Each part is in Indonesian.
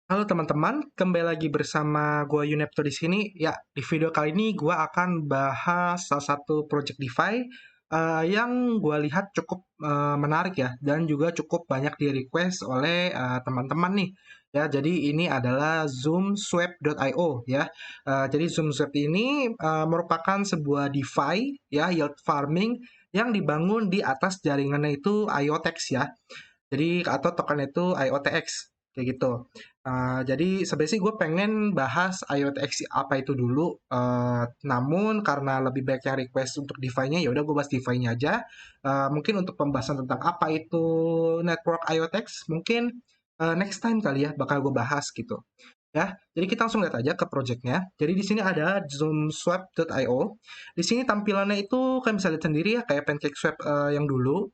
Halo teman-teman, kembali lagi bersama gua Yunepto di sini. Ya, di video kali ini gua akan bahas salah satu project DeFi yang gua lihat cukup menarik ya, dan juga cukup banyak di request oleh teman-teman nih. Ya, jadi ini adalah ZoomSwap.io ya. Jadi ZoomSwap ini merupakan sebuah DeFi ya, yield farming yang dibangun di atas jaringannya itu IOTX ya. Jadi atau token itu IOTX kayak gitu. Jadi sebenarnya sih gue pengen bahas IOTX apa itu dulu. Namun karena lebih banyak yang request untuk DeFi-nya, ya udah gue bahas DeFi-nya aja. Mungkin untuk pembahasan tentang apa itu network IOTX, mungkin next time kali ya bakal gue bahas gitu. Ya, jadi kita langsung lihat aja ke projectnya. Jadi di sini ada zoomswap.io. Di sini tampilannya itu kalian bisa lihat sendiri ya, kayak PancakeSwap yang dulu.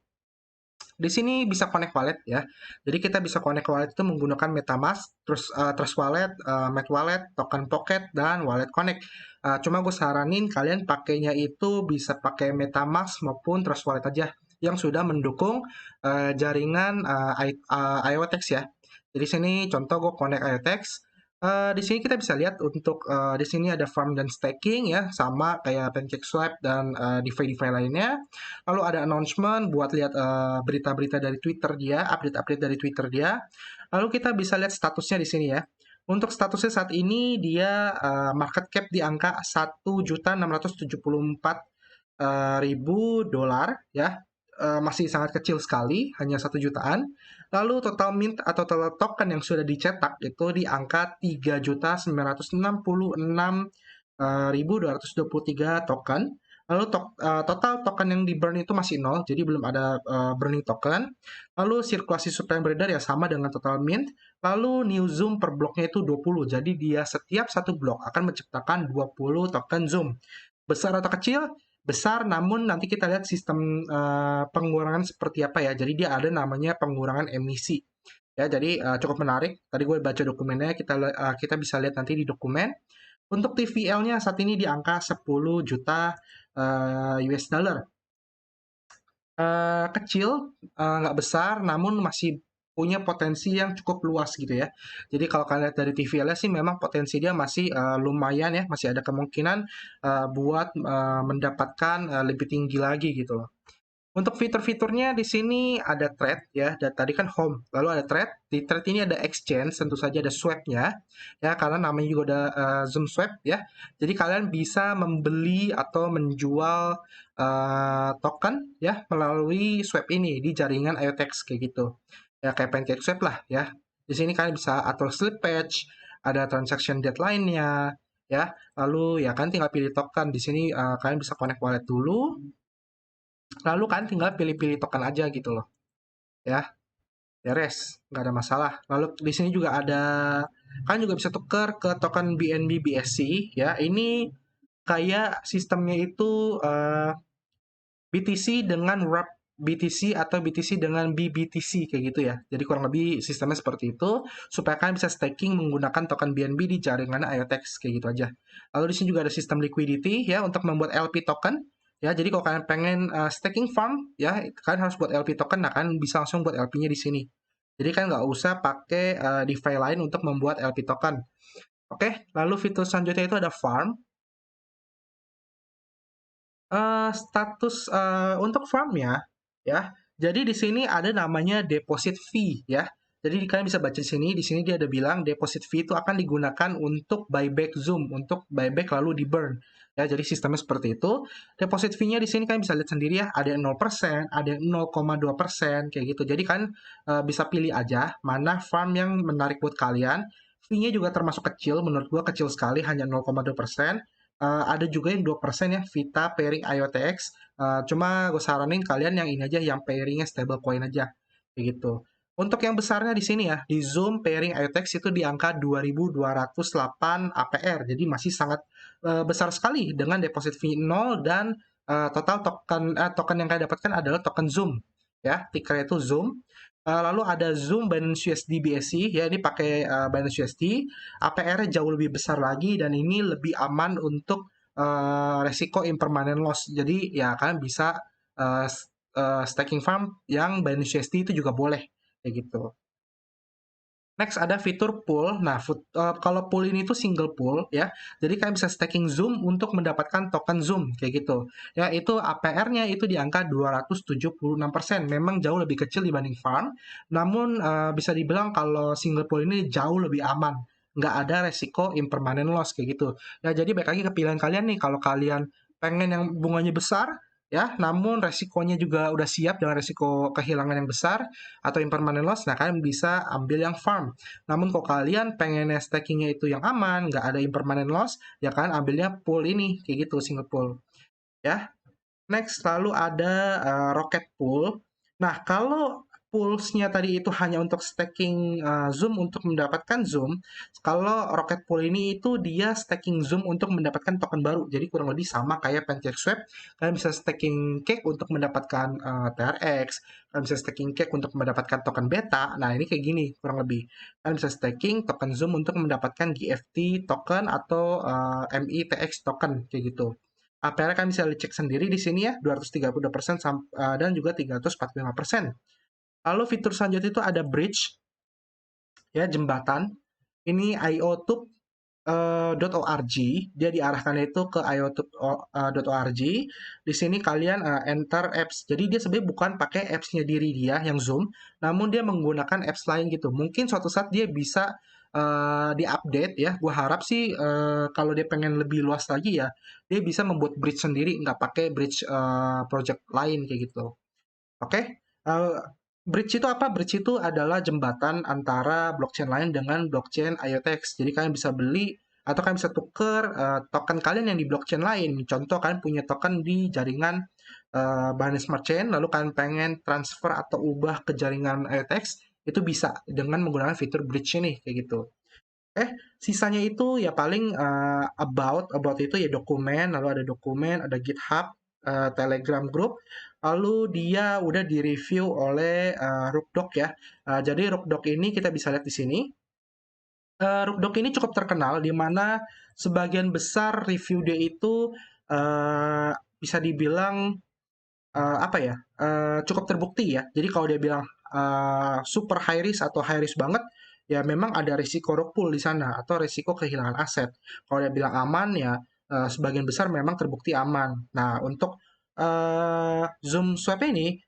Di sini bisa connect wallet ya. Jadi kita bisa connect wallet itu menggunakan MetaMask, terus Trust Wallet, Mat Wallet, Token Pocket, dan Wallet Connect. Cuma gue saranin kalian pakainya itu bisa pakai MetaMask maupun Trust Wallet aja yang sudah mendukung jaringan IOTX ya. Jadi sini contoh gue connect IOTX. Di sini kita bisa lihat untuk di sini ada farm dan staking ya, sama kayak PancakeSwap dan DeFi-DeFi lainnya. Lalu ada announcement buat lihat berita-berita dari Twitter dia, update-update dari Twitter dia. Lalu kita bisa lihat statusnya di sini ya. Untuk statusnya saat ini dia market cap di angka 1.674.000 dolar ya. Masih sangat kecil sekali, hanya 1 jutaan. Lalu total mint atau total token yang sudah dicetak itu di angka 3.966.223 token. Lalu total token yang di burn itu masih nol, jadi belum ada burning token. Lalu sirkulasi supply yang beredar ya sama dengan total mint. Lalu new zoom per bloknya itu 20, jadi dia setiap satu blok akan menciptakan 20 token zoom. Besar atau kecil? Besar, namun nanti kita lihat sistem pengurangan seperti apa ya. Jadi dia ada namanya pengurangan emisi. Ya, jadi cukup menarik. Tadi gue baca dokumennya, kita bisa lihat nanti di dokumen. Untuk TVL-nya saat ini di angka 10 juta US dollar. Kecil, nggak besar, namun masih punya potensi yang cukup luas gitu ya. Jadi kalau kalian lihat dari TVL-nya sih memang potensi dia masih lumayan ya, masih ada kemungkinan buat mendapatkan lebih tinggi lagi gitu loh. Untuk fitur-fiturnya di sini ada thread ya, dan tadi kan home, lalu ada thread. Di thread ini ada exchange, tentu saja ada swap-nya ya, karena namanya juga ada Zoom Swap ya. Jadi kalian bisa membeli atau menjual token ya melalui swap ini di jaringan IOTX kayak gitu. Ya kayak PancakeSwap lah ya. Di sini kalian bisa atur slippage, ada transaction deadline-nya ya. Lalu ya kan tinggal pilih token. Di sini kalian bisa connect wallet dulu. Lalu kan tinggal pilih-pilih token aja gitu loh, ya. Beres, nggak ada masalah. Lalu di sini juga ada, kan juga bisa tuker ke token BNB BSC, ya. Ini kayak sistemnya itu BTC dengan wrap BTC atau BTC dengan BBTC kayak gitu ya. Jadi kurang lebih sistemnya seperti itu supaya kalian bisa staking menggunakan token BNB di jaringan IOTX kayak gitu aja. Lalu di sini juga ada sistem liquidity ya untuk membuat LP token. Ya, jadi kalau kalian pengen staking farm ya, kalian harus buat LP token, nah kalian bisa langsung buat LP-nya di sini. Jadi kan nggak usah pakai DeFi lain untuk membuat LP token. Oke, lalu fitur selanjutnya itu ada farm. Status untuk farm-nya ya. Jadi di sini ada namanya deposit fee ya. Jadi kalian bisa baca di sini. Di sini dia ada bilang deposit fee itu akan digunakan untuk buyback Zoom, untuk buyback lalu di burn. Ya, jadi sistemnya seperti itu. Deposit fee-nya di sini kalian bisa lihat sendiri ya. Ada yang 0%, ada yang 0,2% kayak gitu. Jadi kan bisa pilih aja mana farm yang menarik buat kalian. Fee-nya juga termasuk kecil, menurut gua kecil sekali, hanya 0,2%. Ada juga yang 2% ya, Vita pairing IOTX. Cuma gue saranin kalian yang ini aja, yang pairingnya stablecoin aja. Kayak gitu. Untuk yang besarnya di sini ya, di Zoom pairing IOTX itu di angka 2.208 APR. Jadi masih sangat besar sekali dengan deposit fee 0 dan total token yang kalian dapatkan adalah token Zoom. Ya, ticker itu Zoom. Lalu ada Zoom Binance USD BSC, ya ini pakai Binance USD. APR-nya jauh lebih besar lagi dan ini lebih aman untuk resiko impermanent loss. Jadi ya kalian bisa staking farm yang Binance USD itu juga boleh kayak gitu. Next ada fitur pool. Nah, kalau pool ini tuh single pool ya. Jadi kalian bisa staking Zoom untuk mendapatkan token Zoom kayak gitu. Ya, itu APR-nya itu di angka 276%. Memang jauh lebih kecil dibanding farm. Namun bisa dibilang kalau single pool ini jauh lebih aman. Nggak ada resiko impermanent loss kayak gitu. Ya, jadi baik lagi ke pilihan kalian nih. Kalau kalian pengen yang bunganya besar, ya, namun resikonya juga udah siap dengan resiko kehilangan yang besar atau impermanent loss, nah kalian bisa ambil yang farm. Namun kalau kalian pengen stakingnya itu yang aman, nggak ada impermanent loss, ya kalian ambilnya pool ini, kayak gitu, single pool. Ya, next, lalu ada Rocket Pool. Nah, kalau poolsnya tadi itu hanya untuk staking Zoom untuk mendapatkan Zoom, kalau Rocket Pool ini itu dia staking Zoom untuk mendapatkan token baru. Jadi kurang lebih sama kayak PancakeSwap. Kalian bisa staking Cake untuk mendapatkan TRX. Kalian bisa staking Cake untuk mendapatkan token beta. Nah, ini kayak gini kurang lebih. Kalian bisa staking token Zoom untuk mendapatkan GFT token atau MITX token kayak gitu. APR kan bisa dicek sendiri di sini ya, 232% dan juga 345%. Lalu fitur selanjutnya itu ada bridge, ya, jembatan. Ini iotube.org, dia diarahkan itu ke iotube.org. Di sini kalian enter apps. Jadi dia sebenarnya bukan pakai apps-nya diri dia yang Zoom, namun dia menggunakan apps lain gitu. Mungkin suatu saat dia bisa diupdate ya. Gue harap sih kalau dia pengen lebih luas lagi ya, dia bisa membuat bridge sendiri, nggak pakai bridge project lain kayak gitu. Oke, eh, bridge itu apa? Bridge itu adalah jembatan antara blockchain lain dengan blockchain IOTX. Jadi kalian bisa beli atau kalian bisa tuker token kalian yang di blockchain lain. Contoh kalian punya token di jaringan Binance Smart Chain, lalu kalian pengen transfer atau ubah ke jaringan IOTX, itu bisa dengan menggunakan fitur bridge ini kayak gitu. Sisanya itu ya paling about itu ya dokumen, lalu ada dokumen, ada GitHub, Telegram group, lalu dia udah direview oleh Rukdoc ya. Jadi Rukdoc ini kita bisa lihat di sini. Rukdoc ini cukup terkenal di mana sebagian besar review dia itu eh, bisa dibilang apa ya, cukup terbukti ya. Jadi kalau dia bilang super high risk atau high risk banget, ya memang ada risiko rug pull di sana atau risiko kehilangan aset. Kalau dia bilang aman ya sebagian besar memang terbukti aman. Nah, untuk Zoom Swap ini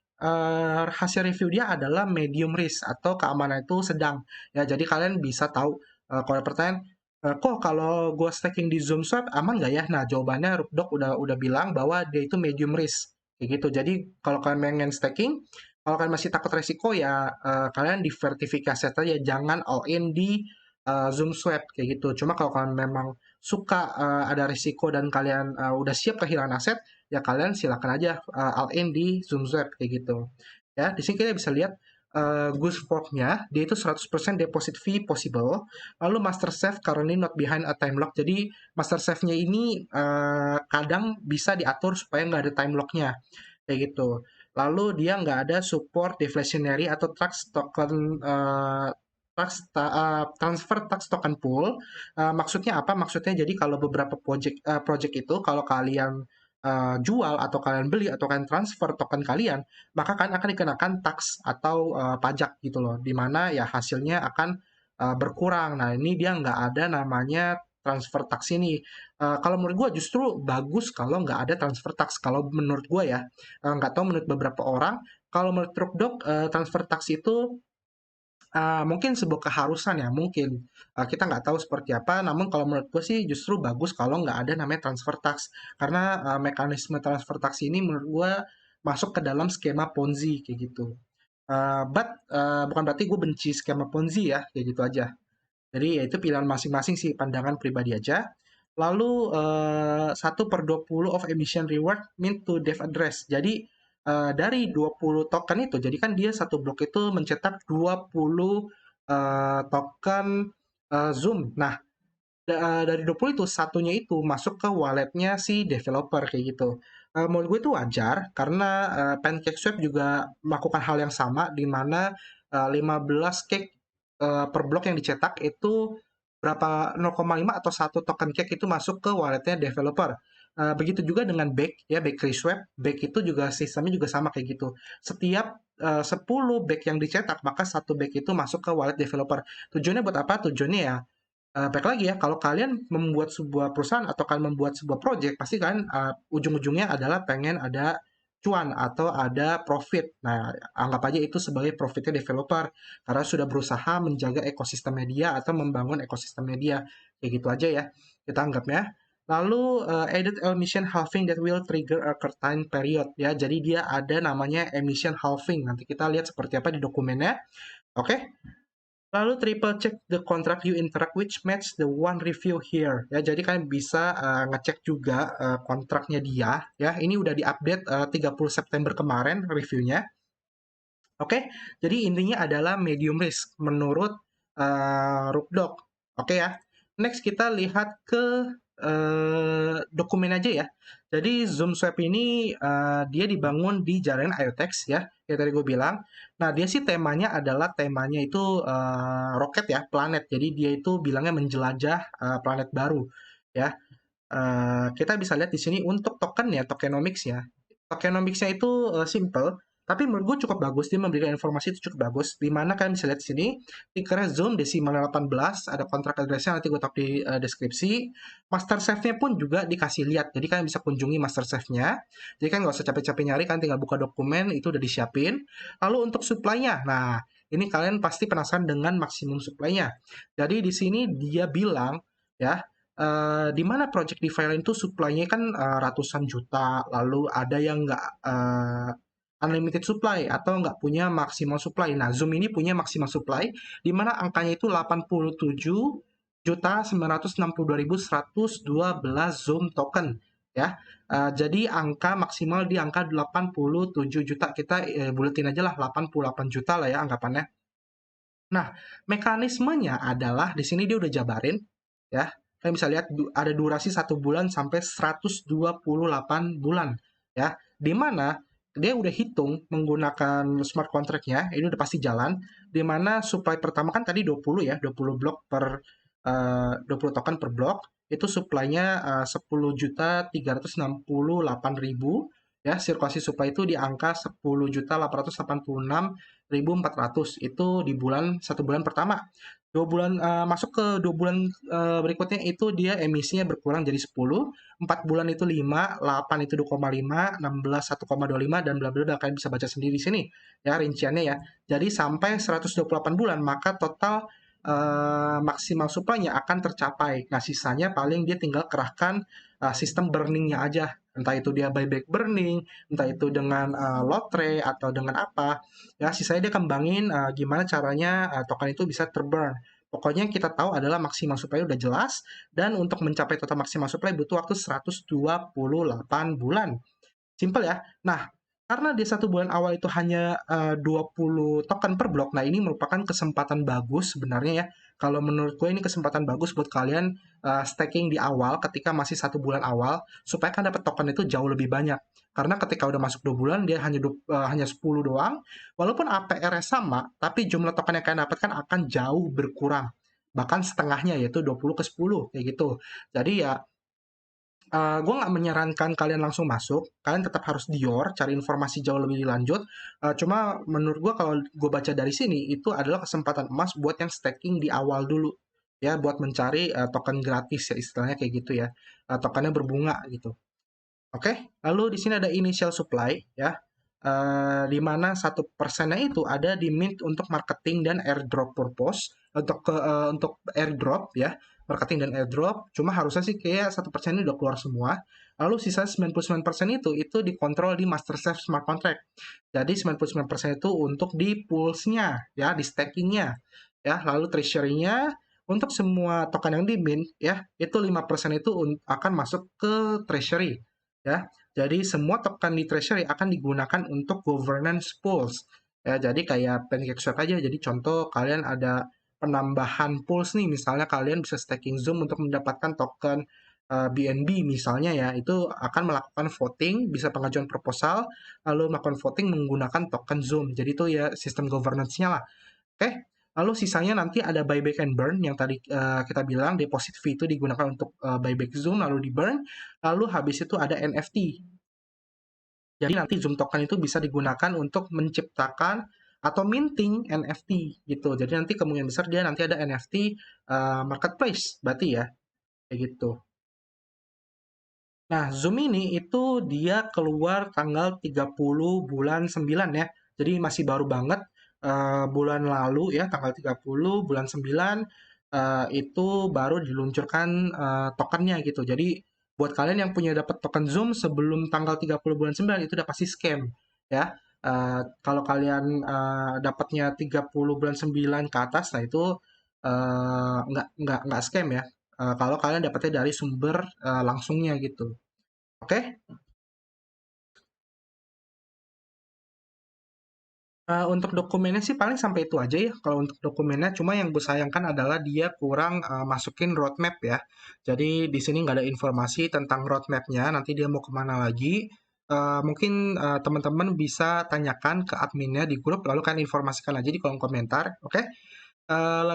hasil review dia adalah medium risk atau keamanan itu sedang. Ya, jadi kalian bisa tahu kalau ada pertanyaan, kok kalau gue staking di Zoom Swap aman nggak ya? Nah, jawabannya Rukdoc udah bilang bahwa dia itu medium risk kayak gitu. Jadi kalau kalian pengen staking, kalau kalian masih takut resiko ya kalian diverifikasi saja, jangan all in di Zoom Swap kayak gitu. Cuma kalau kalian memang suka ada risiko dan kalian udah siap kehilangan aset, ya kalian silakan aja all in di Zoom Swap kayak gitu. Ya, di sini kita bisa lihat Goose Fork-nya, dia itu 100% deposit fee possible. Lalu Master Safe currently not behind a time lock. Jadi Master Safe-nya ini kadang bisa diatur supaya nggak ada time lock-nya kayak gitu. Lalu dia nggak ada support deflationary atau tax token transfer tax token pool. Maksudnya apa? Maksudnya jadi kalau beberapa project itu kalau kalian jual atau kalian beli atau kalian transfer token kalian, maka kalian akan dikenakan tax atau pajak gitu loh, di mana ya hasilnya akan berkurang. Nah, ini dia nggak ada namanya transfer tax ini. Kalau menurut gue justru bagus kalau nggak ada transfer tax. Kalau menurut gue ya, nggak tahu menurut beberapa orang. Kalau menurut Trukdok, transfer tax itu mungkin sebuah keharusan ya, mungkin. Kita nggak tahu seperti apa, namun kalau menurut gue sih justru bagus kalau nggak ada namanya transfer tax. Karena mekanisme transfer tax ini menurut gue masuk ke dalam skema Ponzi kayak gitu. Bukan berarti gue benci skema Ponzi ya, kayak gitu aja. Jadi ya itu pilihan masing-masing sih, pandangan pribadi aja. Lalu 1/20 of emission reward mint to dev address. Jadi dari 20 token itu, jadi kan dia satu blok itu mencetak 20 token Zoom. Nah, dari 20 itu satunya itu masuk ke walletnya si developer kayak gitu. Menurut gue itu wajar karena PancakeSwap juga melakukan hal yang sama di mana 15 cake per blok yang dicetak itu berapa 0,5 atau 1 token cake itu masuk ke walletnya developer. Begitu juga dengan Bake ya, Bakery Swap. Bake itu juga sistemnya juga sama kayak gitu. Setiap 10 bag yang dicetak, maka satu bag itu masuk ke wallet developer. Tujuannya buat apa? Tujuannya ya, baik lagi ya, kalau kalian membuat sebuah perusahaan atau kalian membuat sebuah project, pasti kan ujung-ujungnya adalah pengen ada cuan atau ada profit. Nah, anggap aja itu sebagai profitnya developer karena sudah berusaha menjaga ekosistem media atau membangun ekosistem media. Kayak gitu aja ya, kita anggapnya. Lalu added emission halving that will trigger a curtain period ya. Jadi dia ada namanya emission halving. Nanti kita lihat seperti apa di dokumennya. Oke. Lalu triple check the contract you interact which match the one review here. Ya, jadi kalian bisa ngecek juga kontraknya dia. Ya, ini udah diupdate 30 September kemarin reviewnya. Oke, jadi intinya adalah medium risk menurut Rupdok. Oke ya. Next kita lihat ke dokumen aja ya. Jadi Zoom Swap ini dia dibangun di jaringan IOTEX ya, yang tadi gue bilang. Nah, dia sih temanya adalah temanya itu roket ya, planet. Jadi dia itu bilangnya menjelajah planet baru ya. Kita bisa lihat di sini untuk token ya, tokenomics ya. Tokenomics-nya itu simple, tapi menurut gue cukup bagus. Dia memberikan informasi itu cukup bagus. Di mana kalian bisa lihat di sini, tickernya Zoom Decimal 18, ada kontrak address-nya nanti gue taruh di deskripsi. Master save-nya pun juga dikasih lihat, jadi kalian bisa kunjungi master save-nya. Jadi kan nggak usah capek-capek nyari, kan tinggal buka dokumen, itu udah disiapin. Lalu untuk supply-nya, nah ini kalian pasti penasaran dengan maksimum supply-nya. Jadi di sini dia bilang, ya, di mana project DeFi lain itu supply-nya kan ratusan juta, lalu ada yang nggak unlimited supply atau nggak punya maksimal supply. Nah, Zoom ini punya maksimal supply, di mana angkanya itu 87.962.112 Zoom token. Ya, jadi angka maksimal di angka 87 juta, kita buletin aja lah 88 juta lah ya anggapannya. Nah, mekanismenya adalah di sini dia udah jabarin ya. Kalian bisa lihat ada durasi 1 bulan sampai 128 bulan ya. Di mana dia udah hitung menggunakan smart contract-nya, ini udah pasti jalan. Di mana supply pertama kan tadi 20 ya, 20 blok per 20 token per blok. Itu supply-nya 10.368.000 ya. Sirkulasi supply itu di angka 10.886.400 itu di bulan 1 bulan pertama. 2 bulan masuk ke 2 bulan berikutnya itu dia emisinya berkurang jadi 10, 4 bulan itu 5, 8 itu 2,5, 16 1,25 dan bla bla bla, kalian bisa baca sendiri di sini ya rinciannya ya. Jadi sampai 128 bulan maka total maksimal supply-nya akan tercapai. Nah, sisanya paling dia tinggal kerahkan sistem burning-nya aja. Entah itu dia buyback burning, entah itu dengan lotre atau dengan apa. Ya, sisanya dia kembangin gimana caranya token itu bisa terburn. Pokoknya yang kita tahu adalah maksimal supply udah jelas, dan untuk mencapai total maksimal supply butuh waktu 128 bulan. Simple ya. Nah, karena di 1 bulan awal itu hanya 20 token per blok, nah ini merupakan kesempatan bagus sebenarnya ya. Kalau menurut gue ini kesempatan bagus buat kalian staking di awal ketika masih 1 bulan awal, supaya kan dapat token itu jauh lebih banyak. Karena ketika udah masuk 2 bulan, dia hanya 10 doang. Walaupun APR-nya sama, tapi jumlah token yang kalian dapatkan akan jauh berkurang. Bahkan setengahnya, yaitu 20 ke 10, kayak gitu. Jadi ya, gue nggak menyarankan kalian langsung masuk, kalian tetap harus Dior, cari informasi jauh lebih lanjut. Cuma menurut gue kalau gue baca dari sini, itu adalah kesempatan emas buat yang staking di awal dulu. Ya, buat mencari token gratis ya istilahnya kayak gitu ya. Tokennya berbunga gitu. Oke, lalu di sini ada initial supply ya, di mana 1%-nya itu ada di mint untuk marketing dan airdrop purpose, untuk airdrop ya, marketing dan airdrop. Cuma harusnya sih kayak 1% ini udah keluar semua. Lalu sisa 99% itu dikontrol di master safe smart contract. Jadi 99% itu untuk di pools-nya ya, di staking-nya ya. Lalu treasury-nya untuk semua token yang di mint ya, itu 5% itu akan masuk ke treasury ya. Jadi semua token di treasury akan digunakan untuk governance pools. Ya, jadi kayak PancakeSwap aja. Jadi contoh kalian ada penambahan pools nih, misalnya kalian bisa staking Zoom untuk mendapatkan token BNB misalnya ya, itu akan melakukan voting, bisa pengajuan proposal, lalu melakukan voting menggunakan token Zoom. Jadi itu ya sistem governance-nya lah. Oke. Lalu sisanya nanti ada buyback and burn yang tadi kita bilang deposit fee itu digunakan untuk buyback Zoom lalu di burn. Lalu habis itu ada NFT. Jadi nanti Zoom token itu bisa digunakan untuk menciptakan atau minting NFT gitu. Jadi nanti kemungkinan besar dia nanti ada NFT marketplace berarti ya kayak gitu. Nah, Zoom ini itu dia keluar tanggal 30 bulan 9 ya. Jadi masih baru banget bulan lalu ya, tanggal 30 bulan 9 itu baru diluncurkan tokennya gitu. Jadi buat kalian yang punya dapat token Zoom sebelum tanggal 30 bulan 9 itu udah pasti scam ya. Kalau kalian dapatnya 30 bulan 9 ke atas, nah itu nggak scam ya. Kalau kalian dapatnya dari sumber langsungnya gitu. Oke. Untuk dokumennya sih paling sampai itu aja ya kalau untuk dokumennya. Cuma yang gue sayangkan adalah dia kurang masukin roadmap ya. Jadi di sini nggak ada informasi tentang roadmapnya. Nanti dia mau kemana lagi. Mungkin teman-teman bisa tanyakan ke adminnya di grup, lalu kan informasikan aja di kolom komentar. Oke.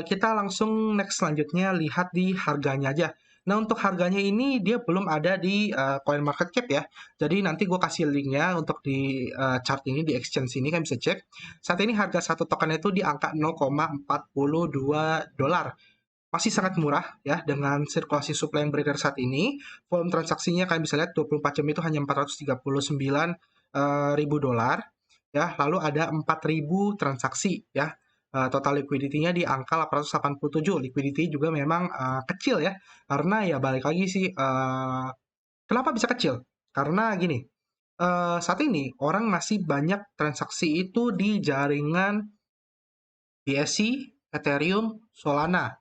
Kita langsung next selanjutnya lihat di harganya aja. Nah, untuk harganya ini dia belum ada di CoinMarketCap ya. Jadi nanti gue kasih linknya untuk di chart ini, di exchange ini kan bisa cek. Saat ini harga satu token itu di angka 0,42 dolar. Masih sangat murah ya dengan sirkulasi supply yang beredar saat ini. Volume transaksinya kalian bisa lihat 24 jam itu hanya 439 ribu dolar ya. Lalu ada 4.000 transaksi ya. Total liquidity-nya di angka 887. Liquidity juga memang kecil ya. Karena ya balik lagi sih kenapa bisa kecil? Karena gini, saat ini orang masih banyak transaksi itu di jaringan BSC, Ethereum, Solana.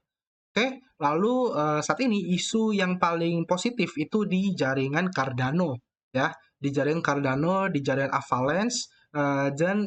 Oke, lalu saat ini isu yang paling positif itu di jaringan Cardano, ya, di jaringan Cardano, di jaringan Avalanche,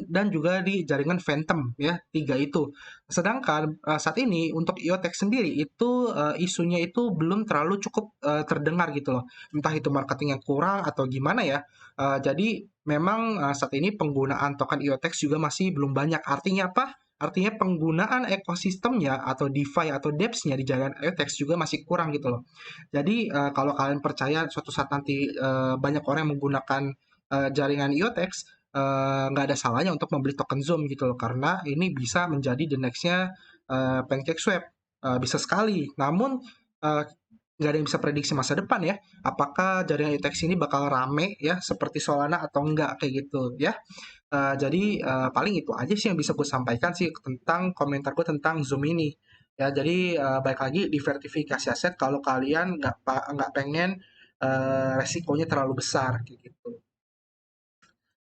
dan juga di jaringan Phantom, ya, tiga itu. Sedangkan saat ini untuk IOTech sendiri itu isunya itu belum terlalu cukup terdengar gitu loh. Entah itu marketingnya kurang atau gimana ya. Jadi memang saat ini penggunaan token IOTech juga masih belum banyak. Artinya apa? Artinya penggunaan ekosistemnya atau DeFi atau dApps-nya di jaringan IOTech juga masih kurang gitu loh. Jadi kalau kalian percaya suatu saat nanti banyak orang yang menggunakan jaringan IOTech, nggak ada salahnya untuk membeli token Zoom gitu loh. Karena ini bisa menjadi the next-nya PancakeSwap. Bisa sekali. Namun eh, nggak ada yang bisa prediksi masa depan ya. Apakah jaringan IOTech ini bakal rame ya seperti Solana atau enggak kayak gitu ya. Jadi paling itu aja sih yang bisa gue sampaikan sih tentang komentar gue tentang Zoom ini. Ya, jadi baik lagi di verifikasi aset kalau kalian nggak pengen resikonya terlalu besar kayak gitu.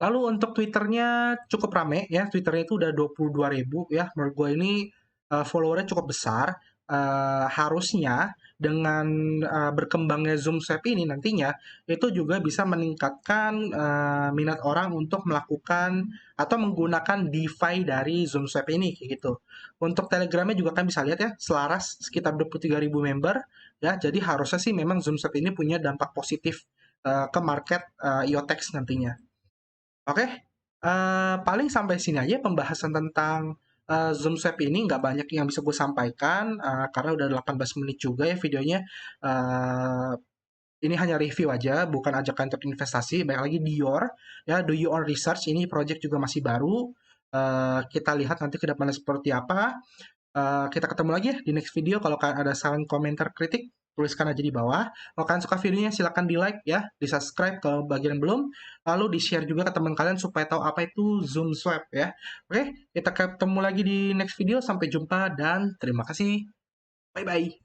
Lalu untuk Twitternya cukup rame ya, Twitternya itu udah 22.000 ya. Menurut gue ini followernya cukup besar. Harusnya dengan berkembangnya Zoom Swap ini nantinya itu juga bisa meningkatkan minat orang untuk melakukan atau menggunakan DeFi dari Zoom Swap ini kayak gitu. Untuk Telegramnya juga kan bisa lihat ya, selaras sekitar 23.000 member ya. Jadi harusnya sih memang Zoom Swap ini punya dampak positif ke market IOTEX nantinya. Oke, paling sampai sini aja pembahasan tentang Zoom Swap ini. Nggak banyak yang bisa gue sampaikan karena udah 18 menit juga ya videonya. Eh, ini hanya review aja, bukan ajakan untuk investasi. Baik lagi di your, ya, do your own research. Ini project juga masih baru. Kita lihat nanti ke depannya seperti apa. Kita ketemu lagi ya di next video. Kalau kalian ada saran, komentar, kritik, tuliskan aja di bawah. Kalau kalian suka videonya, silahkan di like ya, di subscribe kalau bagian belum. Lalu di share juga ke teman kalian supaya tahu apa itu Zoom Swap ya. Oke, kita ketemu lagi di next video. Sampai jumpa dan terima kasih. Bye-bye.